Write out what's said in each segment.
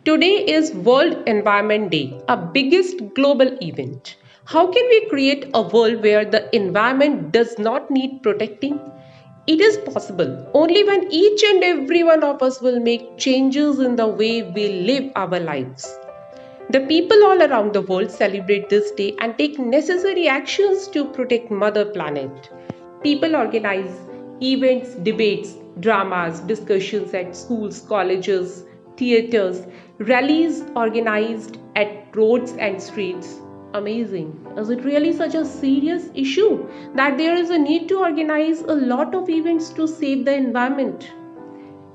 Today is World Environment Day, a biggest global event. How can we create a world where the environment does not need protecting? It is possible only when each and every one of us will make changes in the way we live our lives. The people all around the world celebrate this day and take necessary actions to protect Mother Planet. People organize events, debates, dramas, discussions at schools, colleges, theaters, rallies organized at roads and streets. Amazing. Is it really such a serious issue that there is a need to organize a lot of events to save the environment?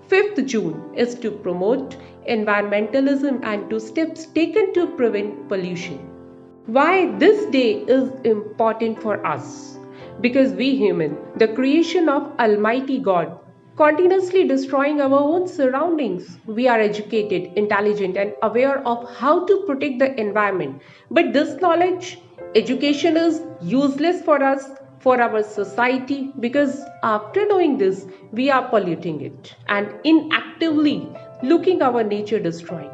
5th June is to promote environmentalism and to steps taken to prevent pollution. Why this day is important for us? Because we human, the creation of Almighty God, continuously destroying our own surroundings. We are educated, intelligent and aware of how to protect the environment. But this knowledge, education is useless for us, for our society, because after knowing this, we are polluting it and inactively looking our nature destroying.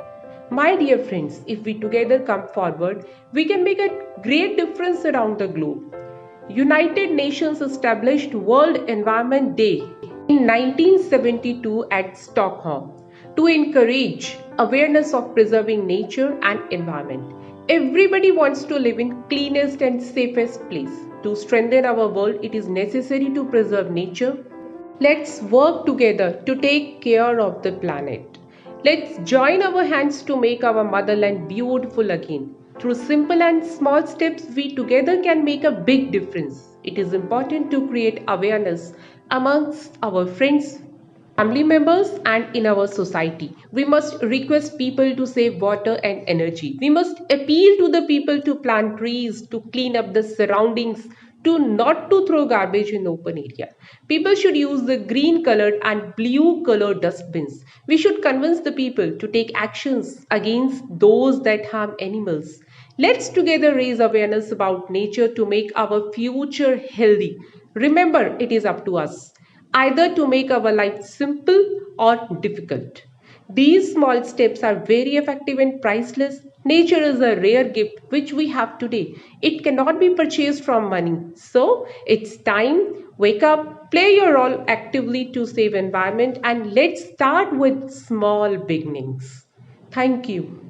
My dear friends, if we together come forward, we can make a great difference around the globe. United Nations established World Environment Day in 1972 at Stockholm to encourage awareness of preserving nature and environment. Everybody wants to live in cleanest and safest place. To strengthen our world, it is necessary to preserve nature. Let's work together to take care of the planet. Let's join our hands to make our motherland beautiful again. Through simple and small steps, we together can make a big difference. It is important to create awareness amongst our friends, family members, and in our society. We must request people to save water and energy. We must appeal to the people to plant trees, to clean up the surroundings, to not to throw garbage in open area. People should use the green colored and blue colored dustbins. We should convince the people to take actions against those that harm animals. Let's together raise awareness about nature to make our future healthy. Remember, it is up to us either to make our life simple or difficult. These small steps are very effective and priceless. Nature is a rare gift which we have today. It cannot be purchased from money. So it's time, wake up, play your role actively to save environment and let's start with small beginnings. Thank you.